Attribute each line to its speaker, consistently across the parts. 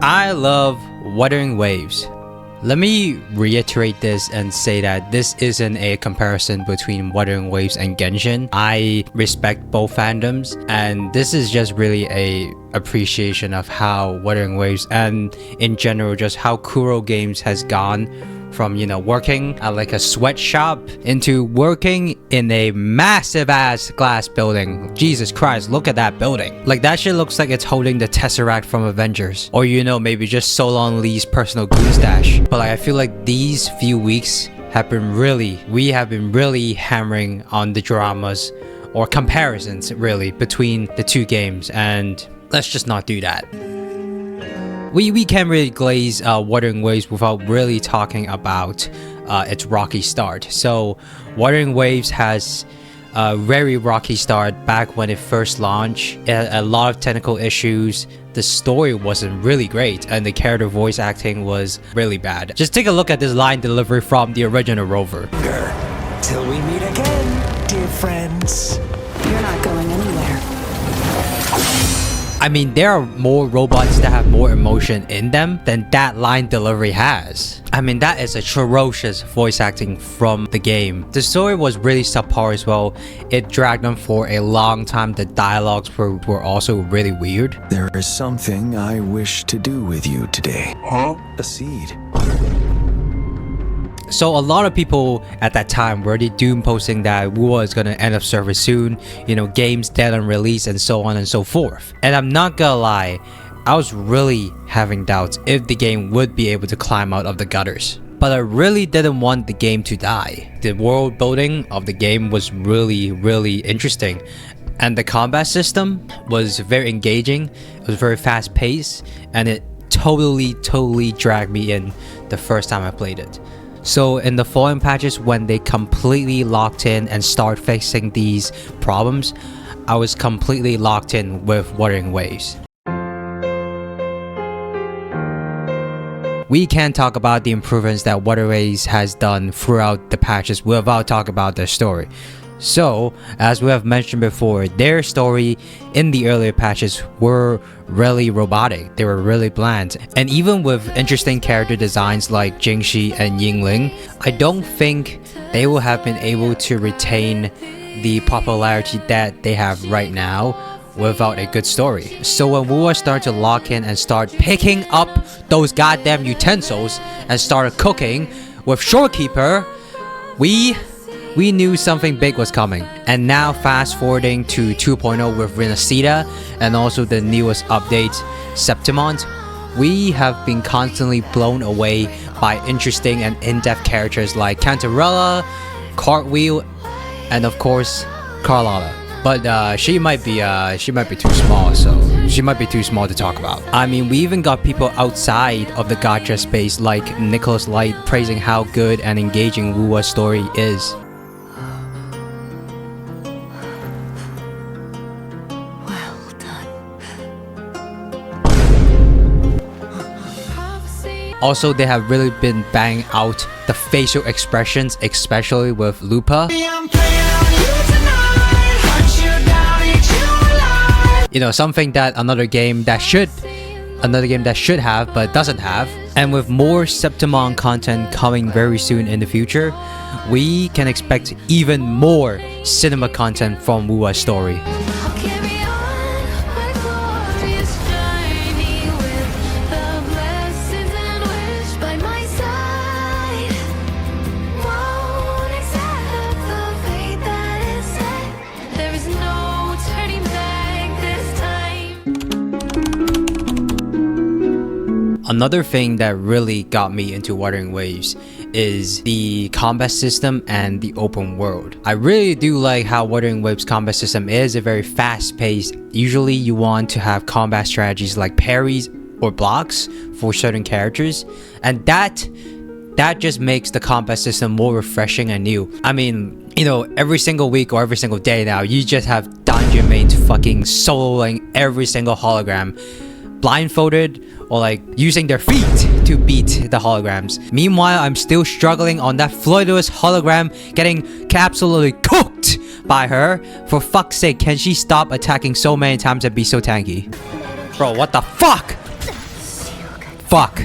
Speaker 1: I love Wuthering Waves. Let me reiterate this and say that this isn't a comparison between Wuthering Waves and Genshin. I respect both fandoms, and this is just really a appreciation of how Wuthering Waves and in general just how Kuro Games has gone from, you know, working at like a sweatshop into working in a massive ass glass building. Jesus Christ, look at that building. Like, that shit looks like it's holding the Tesseract from Avengers, or, you know, maybe just Solon Lee's personal glue stash. But like, I feel like these few weeks have been we have been really hammering on the dramas or comparisons really between the two games, and let's just not do that. We can't really glaze Wuthering Waves without really talking about its rocky start. So Wuthering Waves has a very rocky start back when it first launched. It had a lot of technical issues. The story wasn't really great, and the character voice acting was really bad. Just take a look at this line delivery from the original Rover.
Speaker 2: Till we meet again, dear friends.
Speaker 3: You're not going anywhere.
Speaker 1: I mean, there are more robots that have more emotion in them than that line delivery has. I mean, that is atrocious voice acting from the game. The story was really subpar as well. It dragged on for a long time. The dialogues were also really weird.
Speaker 2: There is something I wish to do with you today. Huh? A seed.
Speaker 1: So a lot of people at that time were already doom posting that Wuwa is gonna end of service soon, you know, games dead on release and so on and so forth. And I'm not gonna lie, I was really having doubts if the game would be able to climb out of the gutters. But I really didn't want the game to die. The world building of the game was really interesting. And the combat system was very engaging, it was very fast paced, and it totally dragged me in the first time I played it. So in the following patches, when they completely locked in and start fixing these problems, I was completely locked in with Wuthering Waves. We can't talk about the improvements that Wuthering Waves has done throughout the patches without talking about their story. So, as we have mentioned before, their story in the earlier patches were really robotic, they were really bland, and even with interesting character designs like Jingxi and Yingling, I don't think they will have been able to retain the popularity that they have right now without a good story. So when Wuwa started to lock in and start picking up those goddamn utensils and started cooking with Shorekeeper, we knew something big was coming. And now fast forwarding to 2.0 with Renacida and also the newest update, Septimont, we have been constantly blown away by interesting and in-depth characters like Cantarella, Cartwheel, and of course Carlotta. But she might be too small, so she might be too small to talk about. I mean, we even got people outside of the gacha space like Nicholas Light praising how good and engaging Wuwa's story is. Also, they have really been banging out the facial expressions, especially with Lupa. You know, something that another game that should have but doesn't have. And with more Septimon content coming very soon in the future, we can expect even more cinema content from Wuwa's story. Another thing that really got me into Wuthering Waves is the combat system and the open world. I really do like how Wuthering Waves combat system is a very fast-paced. Usually you want to have combat strategies like parries or blocks for certain characters, and that just makes the combat system more refreshing and new. I mean, you know, every single week or every single day now, you just have dungeon mates fucking soloing every single hologram, blindfolded or like using their feet to beat the holograms. Meanwhile, I'm still struggling on that Floydus hologram, getting absolutely cooked by her. For fuck's sake, can she stop attacking so many times and be so tanky? Bro, what the fuck? fuck.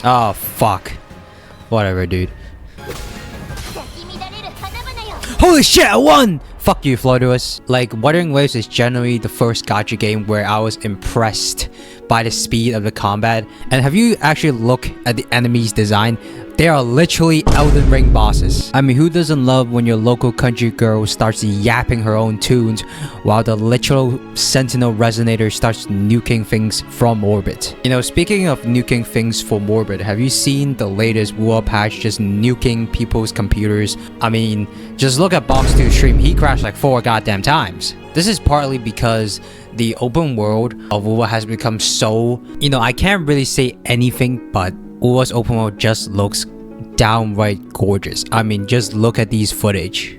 Speaker 1: Oh, fuck. Whatever, dude. Holy shit, I won! Fuck you, Floridus. Like, Wuthering Waves is generally the first gacha game where I was impressed by the speed of the combat. And have you actually looked at the enemies' design? They are literally Elden Ring bosses. I mean, who doesn't love when your local country girl starts yapping her own tunes while the literal Sentinel Resonator starts nuking things from orbit? You know, speaking of nuking things from orbit, have you seen the latest War patch just nuking people's computers? I mean, just look at Box2's stream. He crashed like 4 goddamn times. This is partly because the open world of Uwa has become so... You know, I can't really say anything, but Uwa's open world just looks downright gorgeous. I mean, just look at these footage.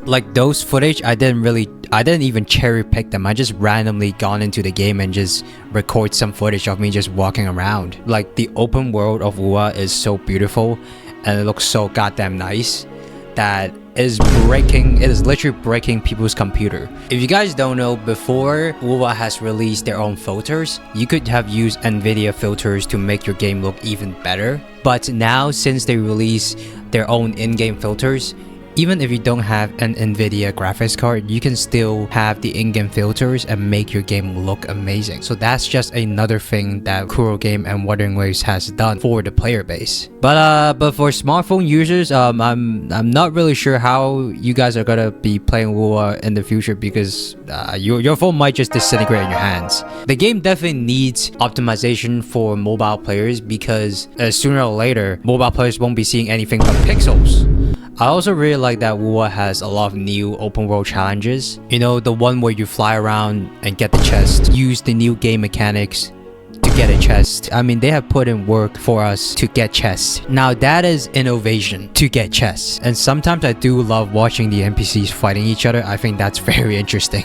Speaker 1: Like those footage, I didn't even cherry pick them. I just randomly gone into the game and just record some footage of me just walking around. Like the open world of Uwa is so beautiful and it looks so goddamn nice that it is literally breaking people's computer. If you guys don't know, before Uwa has released their own filters, you could have used Nvidia filters to make your game look even better. But now, since they release their own in-game filters, even if you don't have an Nvidia graphics card, you can still have the in-game filters and make your game look amazing. So that's just another thing that Kuro Game and Wuthering Waves has done for the player base. But for smartphone users, I'm not really sure how you guys are gonna be playing Wuwa in the future because your phone might just disintegrate in your hands. The game definitely needs optimization for mobile players because sooner or later, mobile players won't be seeing anything but pixels. I also really like that Wuwa has a lot of new open world challenges. You know, the one where you fly around and get the chest, use the new game mechanics to get a chest. I mean, they have put in work for us to get chests. Now that is innovation, to get chests. And sometimes I do love watching the NPCs fighting each other. I think that's very interesting.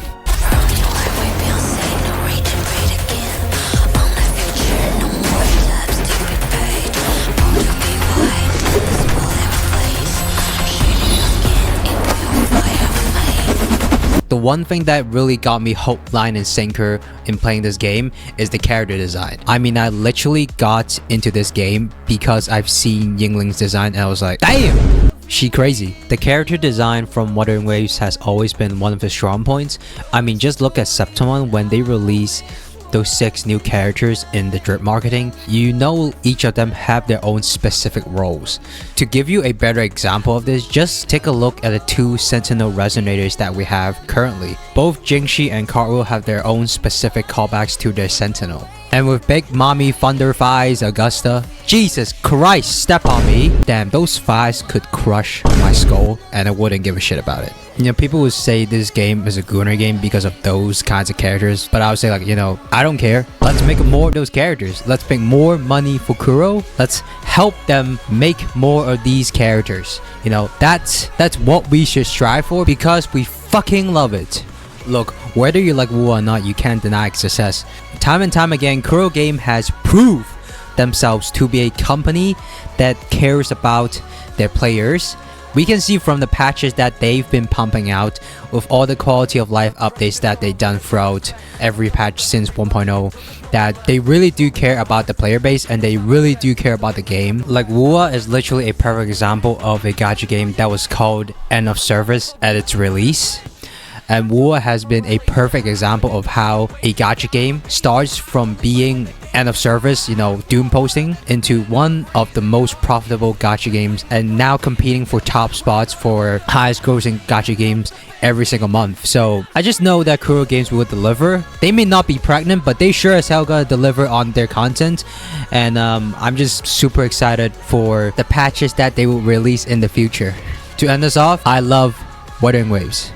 Speaker 1: The one thing that really got me hook, line, and sinker in playing this game is the character design. I mean, I literally got into this game because I've seen Yingling's design and I was like, damn! She crazy. The character design from Wuthering Waves has always been one of the strong points. I mean, just look at Septimon when they release those 6 new characters in the drip marketing. You know, each of them have their own specific roles. To give you a better example of this, just take a look at the 2 Sentinel Resonators that we have currently. Both Jingxi and Cartwheel have their own specific callbacks to their Sentinel. And with Big Mommy Thunder Thighs Augusta, Jesus Christ, step on me. Damn, those thighs could crush my skull and I wouldn't give a shit about it. You know, people would say this game is a gooner game because of those kinds of characters, but I would say, like, you know, I don't care. Let's make more of those characters. Let's make more money for Kuro. Let's help them make more of these characters. You know, that's what we should strive for because we fucking love it. Look, whether you like Wu or not, you can't deny its success. Time and time again, Kuro Game has proved themselves to be a company that cares about their players. We can see from the patches that they've been pumping out with all the quality of life updates that they've done throughout every patch since 1.0 that they really do care about the player base and they really do care about the game. Like, Wuwa is literally a perfect example of a gacha game that was called End of Service at its release. And Wua has been a perfect example of how a gacha game starts from being end of service, doom posting, into one of the most profitable gacha games, and now competing for top spots for highest grossing gacha games every single month. So I just know that Kuro Games will deliver. They may not be pregnant, but they sure as hell gonna deliver on their content. And I'm just super excited for the patches that they will release in the future. To end us off, I love Wuthering Waves.